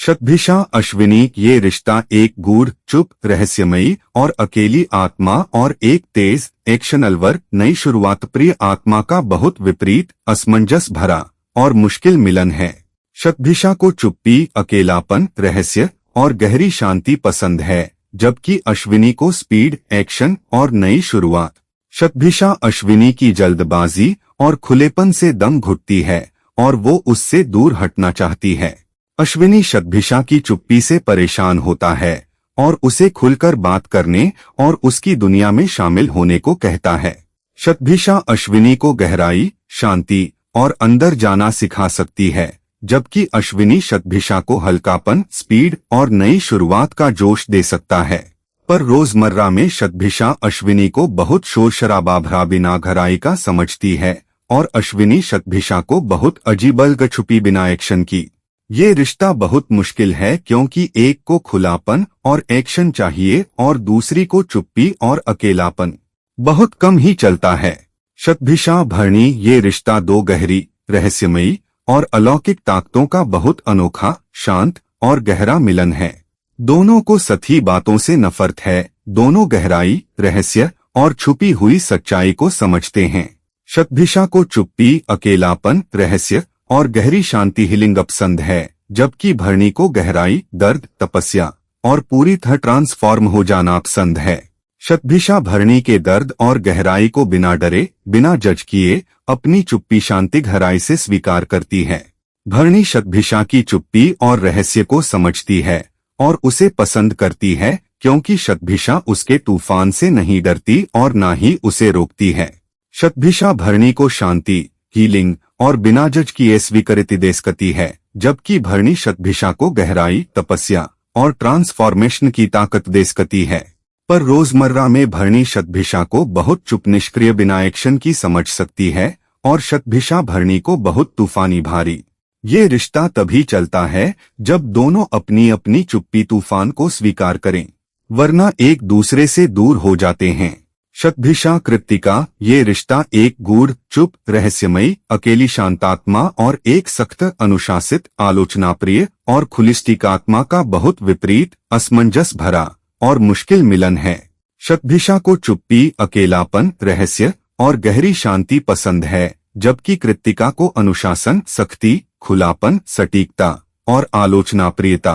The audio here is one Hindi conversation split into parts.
शतभिषा अश्विनी, ये रिश्ता एक गूढ़, चुप, रहस्यमयी और अकेली आत्मा और एक तेज, एक्शनलवर, नई शुरुआत प्रिय आत्मा का बहुत विपरीत, असमंजस भरा और मुश्किल मिलन है। शतभिषा को चुप्पी, अकेलापन, रहस्य और गहरी शांति पसंद है, जबकि अश्विनी को स्पीड, एक्शन और नई शुरुआत। शतभिषा अश्विनी की जल्दबाजी और खुलेपन से दम घुटती है और वो उससे दूर हटना चाहती है। अश्विनी शतभिषा की चुप्पी से परेशान होता है और उसे खुलकर बात करने और उसकी दुनिया में शामिल होने को कहता है। शतभिषा अश्विनी को गहराई, शांति और अंदर जाना सिखा सकती है, जबकि अश्विनी शतभिषा को हल्कापन, स्पीड और नई शुरुआत का जोश दे सकता है। पर रोजमर्रा में शतभिषा अश्विनी को बहुत शोर शराबा भरा बिना गहराई का समझती है और अश्विनी शतभिषा को बहुत अजीबल छुपी बिना एक्शन की। ये रिश्ता बहुत मुश्किल है क्योंकि एक को खुलापन और एक्शन चाहिए और दूसरी को चुप्पी और अकेलापन। बहुत कम ही चलता है। शतभिषा भरणी, ये रिश्ता दो गहरी, रहस्यमयी और अलौकिक ताकतों का बहुत अनोखा, शांत और गहरा मिलन है। दोनों को सच्ची बातों से नफरत है। दोनों गहराई, रहस्य और छुपी हुई सच्चाई को समझते हैं। शतभिषा को चुप्पी, अकेलापन, रहस्य और गहरी शांति हीलिंग पसंद है, जबकि भरणी को गहराई, दर्द, तपस्या और पूरी तरह ट्रांसफॉर्म हो जाना पसंद है। शतभिषा भरणी के दर्द और गहराई को बिना डरे, बिना जज किए अपनी चुप्पी शांति गहराई से स्वीकार करती है। भरणी शतभिषा की चुप्पी और रहस्य को समझती है और उसे पसंद करती है क्योंकि शतभिषा उसके तूफान से नहीं डरती और न ही उसे रोकती है। शतभिषा भरणी को शांति, हीलिंग और बिना जज किए स्वीकृति दे सकती है, जबकि भरणी शतभिषा को गहराई, तपस्या और ट्रांसफॉर्मेशन की ताकत दे सकती है। पर रोजमर्रा में भरणी शतभिषा को बहुत चुप, निष्क्रिय, बिना एक्शन की समझ सकती है और शतभिषा भरणी को बहुत तूफानी, भारी। ये रिश्ता तभी चलता है जब दोनों अपनी अपनी चुप्पी तूफान को स्वीकार करें, वरना एक दूसरे से दूर हो जाते हैं। शतभिषा कृत्तिका, ये रिश्ता एक गूढ़, चुप, रहस्यमयी, अकेली शांतात्मा और एक सख्त, अनुशासित, आलोचना प्रिय और खुलिस्टिक आत्मा का बहुत विपरीत, असमंजस भरा और मुश्किल मिलन है। शतभिषा को चुप्पी, अकेलापन, रहस्य और गहरी शांति पसंद है, जबकि कृत्तिका को अनुशासन, सख्ती, खुलापन, सटीकता और आलोचना प्रियता।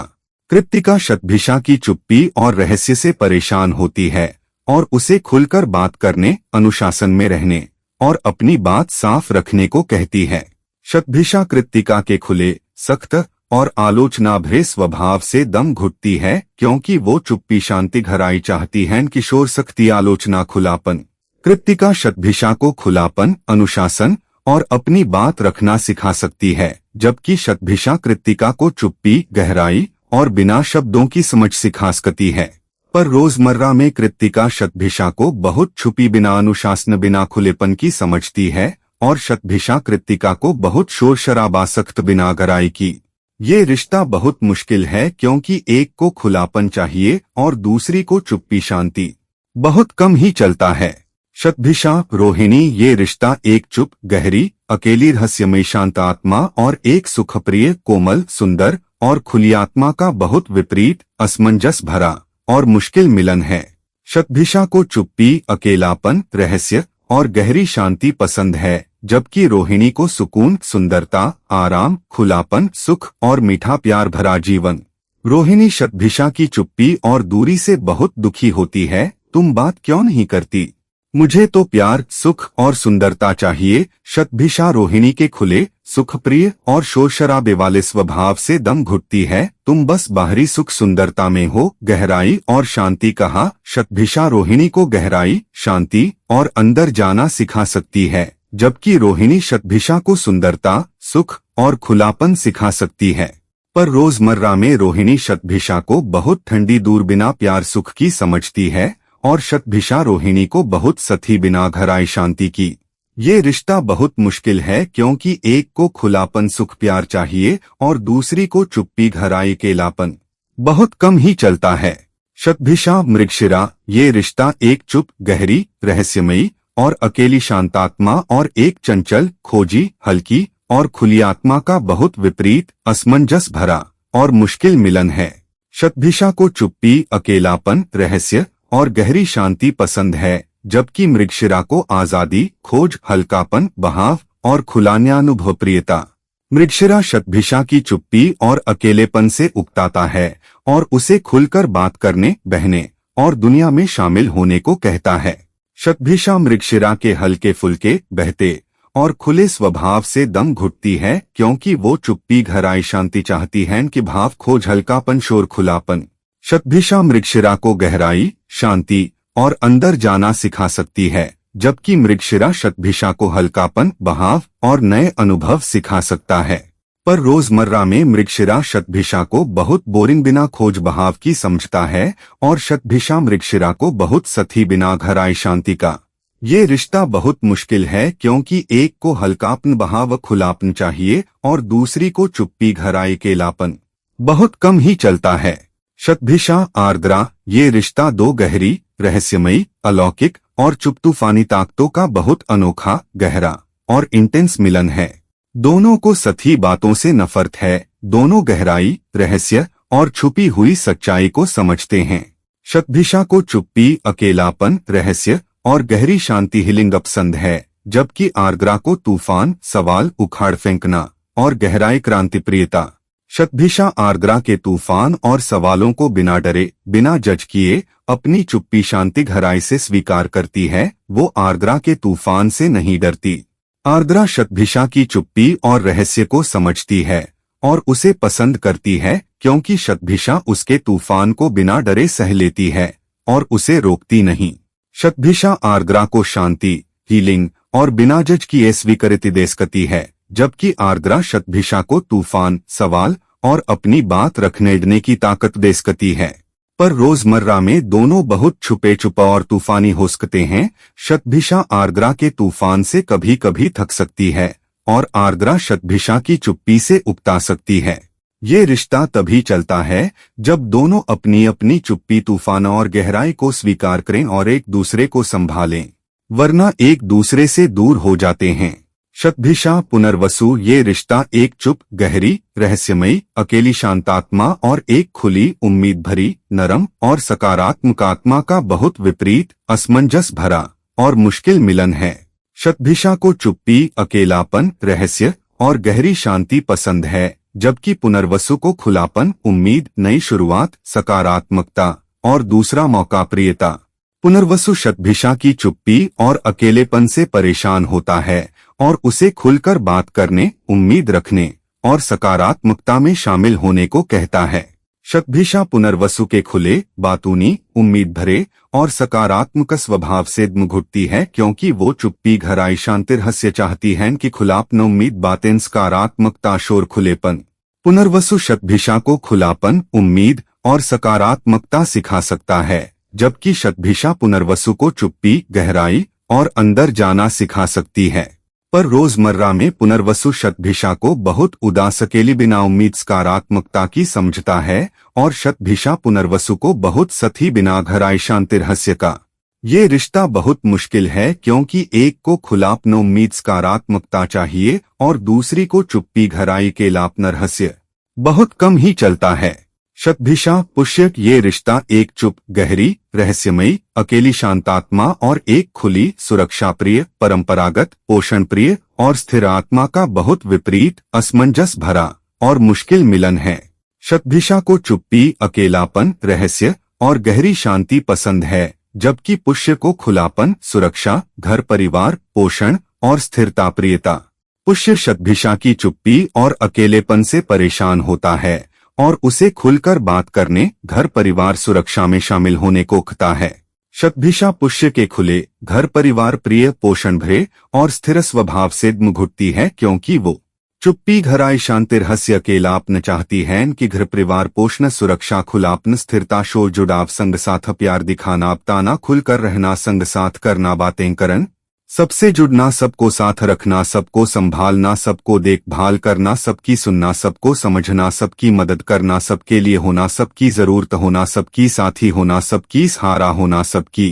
कृत्तिका शतभिषा की चुप्पी और रहस्य से परेशान होती है और उसे खुलकर बात करने, अनुशासन में रहने और अपनी बात साफ रखने को कहती है। शतभिषा कृत्तिका के खुले, सख्त और आलोचना भरे स्वभाव से दम घुटती है क्योंकि वो चुप्पी, शांति, गहराई चाहती है, किशोर, सख्ती, आलोचना, खुलापन। कृत्तिका शतभिषा को खुलापन, अनुशासन और अपनी बात रखना सिखा सकती है, जबकि शतभिषा कृत्तिका को चुप्पी, गहराई और बिना शब्दों की समझ सिखा सकती है। पर रोजमर्रा में कृत्तिका शतभिषा को बहुत छुपी, बिना अनुशासन, बिना खुलेपन की समझती है और शतभिषा कृत्तिका को बहुत शोर शराबा, सख्त, बिना गहराई की। ये रिश्ता बहुत मुश्किल है क्योंकि एक को खुलापन चाहिए और दूसरी को चुप्पी, शांति। बहुत कम ही चलता है। शतभिषा रोहिणी, ये रिश्ता एक चुप, गहरी, अकेली, रहस्यमयी शांत आत्मा और एक सुखप्रिय, कोमल, सुंदर और खुली आत्मा का बहुत विपरीत, असमंजस भरा और मुश्किल मिलन है। शतभिषा को चुप्पी, अकेलापन, रहस्य और गहरी शांति पसंद है, जबकि रोहिणी को सुकून, सुंदरता, आराम, खुलापन, सुख और मीठा प्यार भरा जीवन। रोहिणी शतभिषा की चुप्पी और दूरी से बहुत दुखी होती है। तुम बात क्यों नहीं करती? मुझे तो प्यार, सुख और सुंदरता चाहिए। शतभिषा रोहिणी के खुले, सुखप्रिय और शोर शराबे वाले स्वभाव से दम घुटती है। तुम बस बाहरी सुख सुंदरता में हो, गहराई और शांति कहा। शतभिषा रोहिणी को गहराई, शांति और अंदर जाना सिखा सकती है, जबकि रोहिणी शतभिषा को सुंदरता, सुख और खुलापन सिखा सकती है। पर रोजमर्रा में रोहिणी शतभिषा को बहुत ठंडी, दूर, बिना प्यार, सुख की समझती है और शतभिषा रोहिणी को बहुत सथी, बिना गहराई, शांति की। ये रिश्ता बहुत मुश्किल है क्योंकि एक को खुलापन, सुख, प्यार चाहिए और दूसरी को चुप्पी, गहराई, अकेलापन। बहुत कम ही चलता है। शतभिषा मृगशिरा, ये रिश्ता एक चुप, गहरी, रहस्यमयी और अकेली शांतात्मा और एक चंचल, खोजी, हल्की और खुली आत्मा का बहुत विपरीत, असमंजस भरा और मुश्किल मिलन है। शतभिषा को चुप्पी, अकेलापन, रहस्य और गहरी शांति पसंद है, जबकि मृगशिरा को आजादी, खोज, हल्कापन, बहाव और खुलान्यानुभव प्रियता। मृगशिरा शतभिषा की चुप्पी और अकेलेपन से उकताता है और उसे खुलकर बात करने, बहने और दुनिया में शामिल होने को कहता है। शतभिषा मृगशिरा के हल्के फुल्के, बहते और खुले स्वभाव से दम घुटती है, क्योंकि वो चुप्पी, गहराई, शांति चाहती है कि भाव, खोज, हल्कापन, शोर, खुलापन। शतभिषा मृगशिरा को गहराई, शांति और अंदर जाना सिखा सकती है, जबकि मृगशिरा शतभिषा को हल्कापन, बहाव और नए अनुभव सिखा सकता है। पर रोजमर्रा में मृगशिरा शतभिषा को बहुत बोरिंग, बिना खोज बहाव की समझता है और शतभिषा मृगशिरा को बहुत सथी, बिना गहराई, शांति का। ये रिश्ता बहुत मुश्किल है, क्योंकि एक को हल्कापन, बहाव, खुलापन चाहिए और दूसरी को चुप्पी, गहराई, अकेलापन। बहुत कम ही चलता है। शतभिषा, आर्द्रा, ये रिश्ता दो गहरी, रहस्यमयी, अलौकिक और चुप तूफानी ताकतों का बहुत अनोखा, गहरा और इंटेंस मिलन है। दोनों को सथी बातों से नफरत है। दोनों गहराई, रहस्य और छुपी हुई सच्चाई को समझते हैं। शतभिषा को चुप्पी, अकेलापन, रहस्य और गहरी शांति, हीलिंग पसंद है, जबकि आर्द्रा को तूफान, सवाल, उखाड़ फेंकना और गहराई, क्रांति प्रियता। शतभिषा आर्द्रा के तूफान और सवालों को बिना डरे, बिना जज किए अपनी चुप्पी, शांति, गहराई से स्वीकार करती है। वो आर्द्रा के तूफान से नहीं डरती। आर्द्रा शतभिषा की चुप्पी और रहस्य को समझती है और उसे पसंद करती है, क्योंकि शतभिषा उसके तूफान को बिना डरे सह लेती है और उसे रोकती नहीं। शतभिषा आर्द्रा को शांति, हीलिंग और बिना जज किए स्वीकृति देती है, जबकि आर्द्रा शतभिषा को तूफान, सवाल और अपनी बात रखने की ताकत देती है। पर रोजमर्रा में दोनों बहुत छुपे छुपा और तूफानी हो सकते हैं। शतभिषा आर्द्रा के तूफान से कभी कभी थक सकती है और आर्द्रा शतभिषा की चुप्पी से उकता सकती है। ये रिश्ता तभी चलता है जब दोनों अपनी अपनी चुप्पी, तूफान और गहराई को स्वीकार करें और एक दूसरे को संभालें, वरना एक दूसरे से दूर हो जाते हैं। शतभिषा, पुनर्वसु, ये रिश्ता एक चुप, गहरी, रहस्यमयी, अकेली शांतात्मा और एक खुली, उम्मीद भरी, नरम और सकारात्मक आत्मा का बहुत विपरीत, असमंजस भरा और मुश्किल मिलन है। शतभिषा को चुप्पी, अकेलापन, रहस्य और गहरी शांति पसंद है, जबकि पुनर्वसु को खुलापन, उम्मीद, नई शुरुआत, सकारात्मकता और दूसरा मौका प्रियता। पुनर्वसु शतभिषा की चुप्पी और अकेलेपन से परेशान होता है और उसे खुलकर बात करने, उम्मीद रखने और सकारात्मकता में शामिल होने को कहता है। शतभिषा पुनर्वसु के खुले, बातूनी, उम्मीद भरे और सकारात्मक स्वभाव से घुटती है, क्योंकि वो चुप्पी, गहराई, शांति, रहस्य चाहती है कि खुलापन, उम्मीद, बातें, सकारात्मकता, शोर, खुलेपन। पुनर्वसु शतभिषा को खुलापन, उम्मीद और सकारात्मकता सिखा सकता है, जबकि शतभिषा पुनर्वसु को चुप्पी, गहराई और अंदर जाना सिखा सकती है। पर रोजमर्रा में पुनर्वसु शतभिषा को बहुत उदास, अकेली, बिना उम्मीद, सकारात्मकता की समझता है और शतभिषा पुनर्वसु को बहुत सथी, बिना गहराई, शांति, रहस्य का। ये रिश्ता बहुत मुश्किल है, क्योंकि एक को खुलापन, उम्मीद, सकारात्मकता चाहिए और दूसरी को चुप्पी, गहराई, अकेलापन, रहस्य। बहुत कम ही चलता है। शतभिषा, पुष्य, ये रिश्ता एक चुप, गहरी, रहस्यमयी, अकेली शांतात्मा और एक खुली, सुरक्षा प्रिय, परंपरागत, पोषण प्रिय और स्थिर आत्मा का बहुत विपरीत, असमंजस भरा और मुश्किल मिलन है। शतभिषा को चुप्पी, अकेलापन, रहस्य और गहरी शांति पसंद है, जबकि पुष्य को खुलापन, सुरक्षा, घर परिवार, पोषण और स्थिरता प्रियता। पुष्य शतभिषा की चुप्पी और अकेलेपन से परेशान होता है और उसे खुलकर बात करने, घर परिवार, सुरक्षा में शामिल होने को कहता है। शतभिषा पुष्य के खुले, घर परिवार प्रिय, पोषण भरे और स्थिर स्वभाव से घुटती है, क्योंकि वो चुप्पी, गहराई, शांति, रहस्य, अकेलापन चाहती है कि घर परिवार, पोषण, सुरक्षा, खुलापन, स्थिरता, शोर, जुड़ाव, संग साथ, प्यार दिखाना, बताना, खुलकर रहना, संग साथ करना, बातें करन, सबसे जुड़ना, सबको साथ रखना, सबको संभालना, सबको देखभाल करना, सबकी सुनना, सबको समझना, सबकी मदद करना, सबके लिए होना, सबकी जरूरत होना, सबकी साथी होना, सबकी सहारा होना, सबकी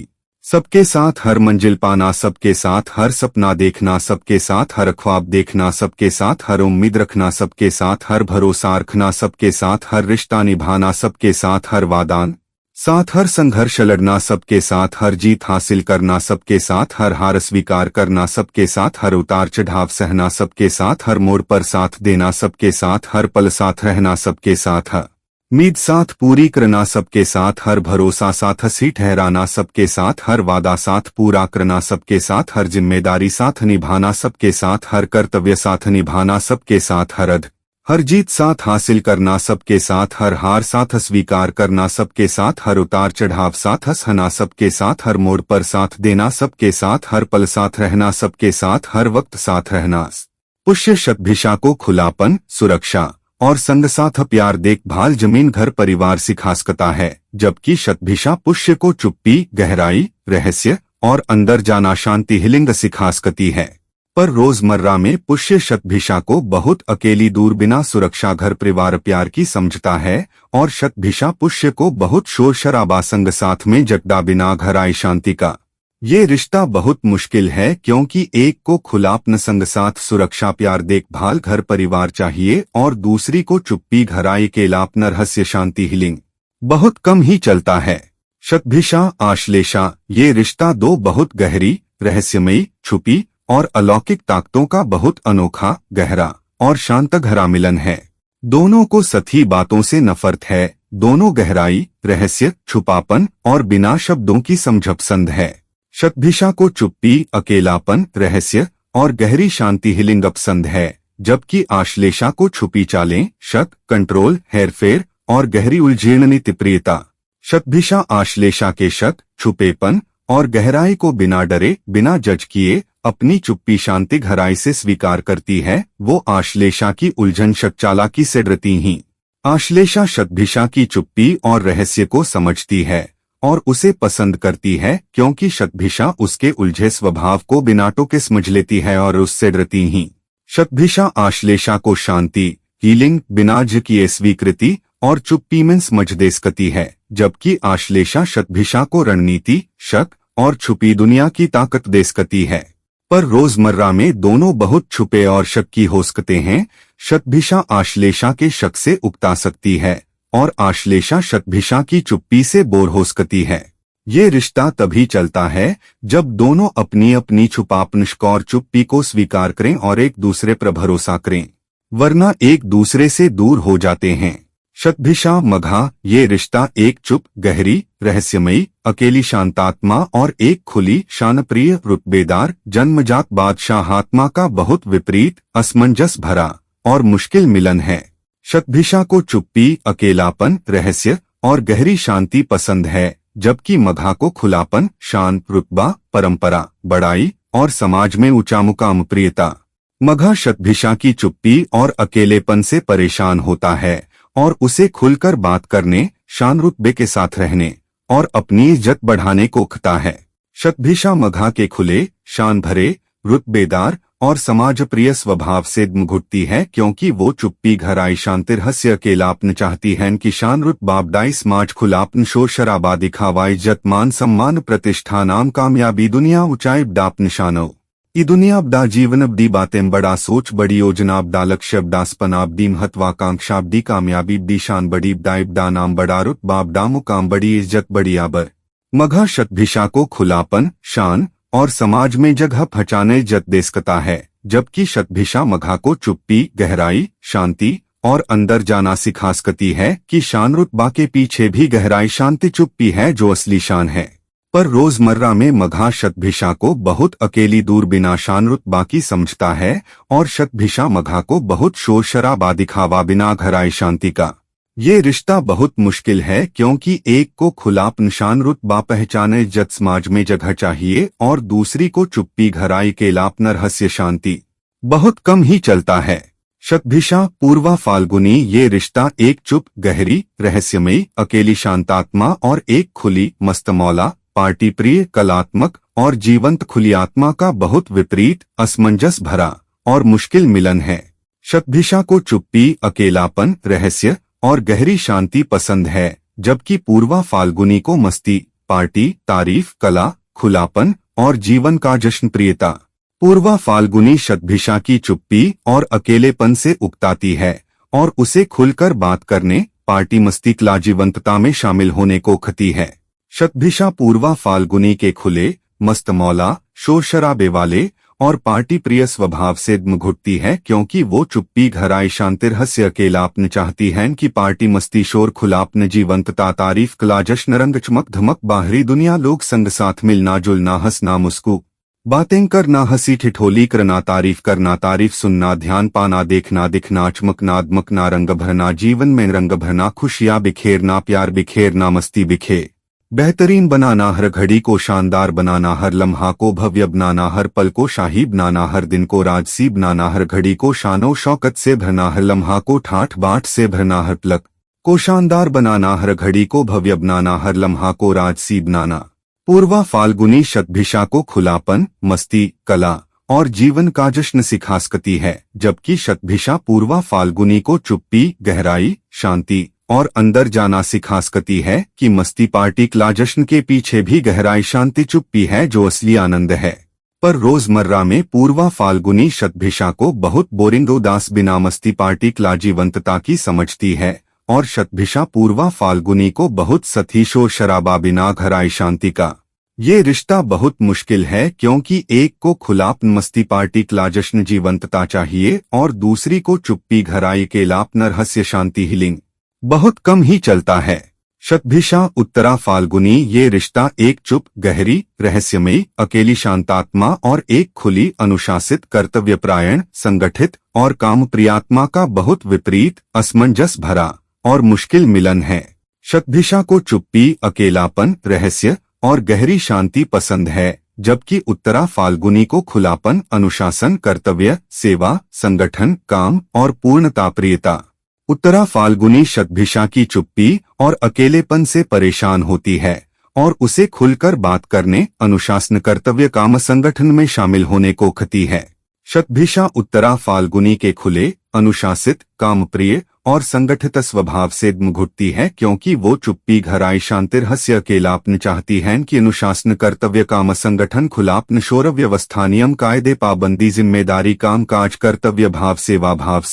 सबके साथ हर मंजिल पाना, सबके साथ हर सपना देखना, सबके साथ हर ख्वाब देखना, सबके साथ हर उम्मीद रखना, सबके साथ हर भरोसा रखना, सबके साथ हर रिश्ता निभाना, सबके साथ हर वादान साथ हर संघर्ष लड़ना, सबके साथ हर जीत हासिल करना, सबके साथ हर हार स्वीकार करना, सबके साथ हर उतार चढ़ाव सहना, सबके साथ हर मोड़ पर साथ देना, सबके साथ हर पल साथ रहना, सबके साथ हर उम्मीद साथ पूरी करना, सबके साथ हर भरोसा साथ हंसी ठहराना, सबके साथ हर वादा साथ पूरा करना, सबके साथ हर जिम्मेदारी साथ निभाना, सबके साथ हर कर्तव्य साथ निभाना, सबके साथ हर जीत साथ हासिल करना, सबके साथ हर हार साथ स्वीकार करना, सबके साथ हर उतार चढ़ाव साथ हंसना, सबके साथ हर मोड़ पर साथ देना, सबके साथ हर पल साथ रहना, सबके साथ हर वक्त साथ रहना। पुष्य शतभिषा को खुलापन, सुरक्षा और संग साथ प्यार देखभाल जमीन घर परिवार सिखा सकता है, जबकि शतभिषा पुष्य को चुप्पी, गहराई, रहस्य और अंदर जाना शांति हिलिंग सिखा सकती है। पर रोजमर्रा में पुष्य शतभिषा को बहुत अकेली दूर बिना सुरक्षा घर परिवार प्यार की समझता है, और शतभिषा पुष्य को बहुत शोर शराबा संग साथ में जगदा बिना घर आई शांति का। ये रिश्ता बहुत मुश्किल है, क्योंकि एक को खुलापन संग साथ सुरक्षा प्यार देखभाल घर परिवार चाहिए और दूसरी को चुप्पी घराई केलापन रहस्य शांति हिलिंग बहुत कम ही चलता है। शतभिषा आश्लेषा ये रिश्ता दो बहुत गहरी, रहस्यमयी, छुपी और अलौकिक ताकतों का बहुत अनोखा, गहरा और शांत घरा मिलन है। दोनों को सही बातों से नफरत है, दोनों गहराई, रहस्य, छुपापन और बिना शब्दों की समझ पसंद है। शतभिषा को चुप्पी, अकेलापन, रहस्य और गहरी शांति हिलिंग पसंद है, जबकि आश्लेषा को छुपी चालें, शक, कंट्रोल, हेरफेर और गहरी उलझन प्रियता। शतभिषा आश्लेषा के शक, छुपेपन और गहराई को बिना डरे, बिना जज किए अपनी चुप्पी शांति घराई से स्वीकार करती है। वो आश्लेषा की उलझन शक चालाकी से डरती ही। आश्लेषा शतभिषा की चुप्पी और रहस्य को समझती है और उसे पसंद करती है, क्योंकि शतभिषा उसके उलझे स्वभाव को बिना टोके समझ लेती है और उससे डरती ही। शतभिषा आश्लेषा को शांति, हीलिंग, बिना जज किए स्वीकृति और चुप्पी में समझ दे सकती है, जबकि आश्लेषा शतभिषा को रणनीति, शक और छुपी दुनिया की ताकत दे सकती है। पर रोजमर्रा में दोनों बहुत छुपे और शक्की हो सकते हैं। शतभिषा आश्लेषा के शक से उकता सकती है और आश्लेषा शतभिषा की चुप्पी से बोर हो सकती है। ये रिश्ता तभी चलता है जब दोनों अपनी अपनी छुपापन और चुप्पी को स्वीकार करें और एक दूसरे पर भरोसा करें, वरना एक दूसरे से दूर हो जाते हैं। शतभिषा मघा ये रिश्ता एक चुप, गहरी, रहस्यमयी, अकेली शांतात्मा और एक खुली, शानप्रिय, रुतबेदार, जन्मजात बादशाहात्मा का बहुत विपरीत, असमंजस भरा और मुश्किल मिलन है। शतभिषा को चुप्पी, अकेलापन, रहस्य और गहरी शांति पसंद है, जबकि मघा को खुलापन, शान, रुतबा, परंपरा, बड़ाई और समाज में ऊंचा मुकाम प्रियता। मघा शतभिषा की चुप्पी और अकेलेपन से परेशान होता है और उसे खुलकर बात करने, शान रुतबे के साथ रहने और अपनी इज्जत बढ़ाने को उकता है। शतभिषा मघा के खुले, शान भरे, रुतबेदार और समाज प्रिय स्वभाव से घुटती है, क्योंकि वो चुप्पी घराई शांति रहस्य अकेलापन चाहती है कि शान रुतबाबदाई समाज खुलापन शोर शराबा दिखावा इज्जत मान सम्मान प्रतिष्ठा नाम कामयाबी दुनिया ऊंचाई बदाप निशानो ई दुनिया बदा जीवन बदी बातें बड़ा सोच बड़ी योजना बदा लक्ष्य बदा स्पना बदी महत्वाकांक्षा बदी कामयाबी बदी शान बड़ी बदाई बदा नाम बड़ा रुतबा बदा मुकाम बड़ी इज्जत बड़ी आबर। मघा शतभिषा को खुलापन, शान और समाज में जगह पहचाने इज्जत दे सकता है, जबकि शतभिषा मघा को चुप्पी, गहराई, शांति और अंदर जाना सिखा सकती है कि शान रुतबा के पीछे भी गहराई शांति चुप्पी है जो असली शान है। पर रोजमर्रा में मघा शतभिषा को बहुत अकेली दूर बिना शान रुतबा की समझता है और शतभिषा मघा को बहुत शोर शराबा दिखावा बिना घराई शांति का। ये रिश्ता बहुत मुश्किल है, क्योंकि एक को खुलापन, शान रुतबा पहचाने इज्जत समाज में जगह चाहिए और दूसरी को चुप्पी घराई केलापन रहस्य शांति बहुत कम ही चलता है। शतभिषा पूर्वा फाल्गुनी ये रिश्ता एक चुप, गहरी, रहस्यमयी, अकेली शांतात्मा और एक खुली, मस्तमौला, पार्टी प्रिय, कलात्मक और जीवंत खुली आत्मा का बहुत विपरीत, असमंजस भरा और मुश्किल मिलन है। शतभिषा को चुप्पी, अकेलापन, रहस्य और गहरी शांति पसंद है, जबकि पूर्वा फाल्गुनी को मस्ती, पार्टी, तारीफ, कला, खुलापन और जीवन का जश्न प्रियता। पूर्वा फाल्गुनी शतभिषा की चुप्पी और अकेलेपन से उकताती है और उसे खुलकर बात करने, पार्टी मस्ती क्लाजीवंतता में शामिल होने को खती है। शतभिषा पूर्वा फाल्गुनी के खुले, मस्त मौला, शोर शराबे वाले और पार्टी प्रिय स्वभाव से घुटती है, क्योंकि वो चुप्पी घराई शांति रहस्य अकेलापन चाहती है कि पार्टी मस्ती शोर खुलापन जीवंतता तारीफ कला जश्न रंग चमक धमक बाहरी दुनिया लोग संग साथ मिलना जुलना हंसना मुस्कू बातें करना हंसी ठिठोली करना तारीफ सुनना ध्यान पाना देखना दिखना चमकना दमकना रंग भरना जीवन में रंग भरना खुशियां बिखेरना प्यार बिखेरना मस्ती बिखेर बेहतरीन बनाना हर घड़ी को शानदार बनाना हर लम्हा को भव्य बनाना हर पल को शाही बनाना हर दिन को राजसी बनाना हर घड़ी को शानो शौकत से भरना हर लम्हा को ठाठ बाट से भरना हर पलक को शानदार बनाना हर घड़ी को भव्य बनाना हर लम्हा को राजसी बनाना। पूर्वा फाल्गुनी शतभिषा को खुलापन, मस्ती, कला और जीवन का जश्न सिखा सकती है, जबकि शतभिषा पूर्वा फाल्गुनी को चुप्पी, गहराई, शांति और अंदर जाना सिखा सकती है कि मस्ती पार्टी कला जश्न के पीछे भी गहराई शांति चुप्पी है जो असली आनंद है। पर रोजमर्रा में पूर्वा फाल्गुनी शतभिषा को बहुत बोरिंग उदास बिना मस्ती पार्टी कला जीवंतता की समझती है और शतभिषा पूर्वा फाल्गुनी को बहुत सथी शोर शराबा बिना घराई शांति का। ये रिश्ता बहुत मुश्किल है, क्योंकि एक को खुलापन मस्ती पार्टी कला जश्न जीवंतता चाहिए और दूसरी को चुप्पी घराई केलापन रहस्य शांति हीलिंग बहुत कम ही चलता है। शतभिषा उत्तरा फाल्गुनी ये रिश्ता एक चुप, गहरी, रहस्यमयी, अकेली शांतात्मा और एक खुली, अनुशासित, कर्तव्यपरायण, संगठित और काम प्रियात्मा का बहुत विपरीत, असमंजस भरा और मुश्किल मिलन है। शतभिषा को चुप्पी, अकेलापन, रहस्य और गहरी शांति पसंद है, जबकि उत्तरा फाल्गुनी को खुलापन, अनुशासन, कर्तव्य, सेवा, संगठन, काम और पूर्णता प्रियता। उत्तरा फाल्गुनी शतभिषा की चुप्पी और अकेलेपन से परेशान होती है और उसे खुलकर बात करने, अनुशासन, कर्तव्य, काम, संगठन में शामिल होने को खती है। शतभिषा उत्तरा फाल्गुनी के खुले, अनुशासित, कामप्रिय और संगठित स्वभाव से घुटती है, क्योंकि वो चुप्पी घराई शांति रहस्य अकेलापन चाहती है कि अनुशासन, कर्तव्य, काम, संगठन, खुलापन, शोर व्यवस्था, नियम, कायदे, पाबंदी, जिम्मेदारी, काम काज, कर्तव्य भाव, सेवा भाव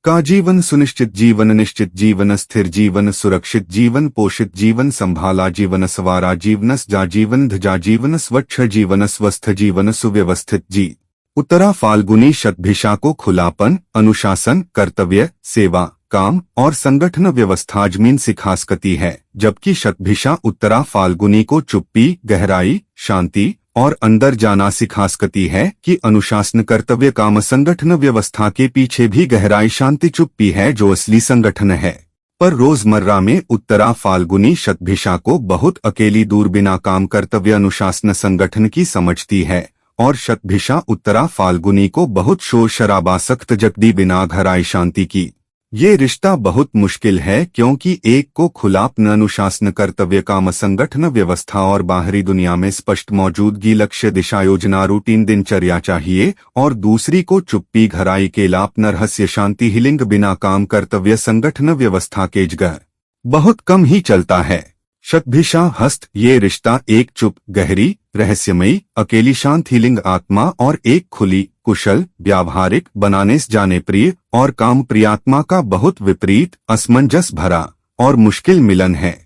का जीवन, सुनिश्चित जीवन, निश्चित जीवन, स्थिर जीवन, सुरक्षित जीवन, पोषित जीवन, संभाला जीवन, सवारा जीवन, जा जीवन, धजा जीवन, स्वच्छ जीवन, स्वस्थ जीवन, सुव्यवस्थित जी। उत्तरा फाल्गुनी शतभिषा को खुलापन, अनुशासन, कर्तव्य, सेवा, काम और संगठन व्यवस्था जमीन सिखा सकती है, जबकि शतभिषा उत्तरा फाल्गुनी को चुप्पी, गहराई, शांति और अंदर जाना सिखा सकती है कि अनुशासन, कर्तव्य, काम, संगठन व्यवस्था के पीछे भी गहराई शांति चुप्पी है जो असली संगठन है। पर रोजमर्रा में उत्तरा फाल्गुनी शतभिषा को बहुत अकेली, दूर, बिना काम, कर्तव्य, अनुशासन, संगठन की समझती है और शतभिषा उत्तरा फाल्गुनी को बहुत शोर शराबा, सख्त जगदी, बिना घराई शांति की। ये रिश्ता बहुत मुश्किल है, क्योंकि एक को खुलापन, अनुशासन, कर्तव्य, काम, संगठन व्यवस्था और बाहरी दुनिया में स्पष्ट मौजूदगी, लक्ष्य, दिशा, योजना, रूटीन, दिनचर्या चाहिए और दूसरी को चुप्पी घराई केलापन रहस्य शांति हीलिंग बिना काम, कर्तव्य, संगठन व्यवस्था के जगह बहुत कम ही चलता है। शतभिषा हस्त ये रिश्ता एक चुप, गहरी, रहस्यमयी, अकेली शांत हीलिंग आत्मा और एक खुली, कुशल, व्यावहारिक, बनाने जाने प्रिय और काम प्रियात्मा का बहुत विपरीत, असमंजस भरा और मुश्किल मिलन है।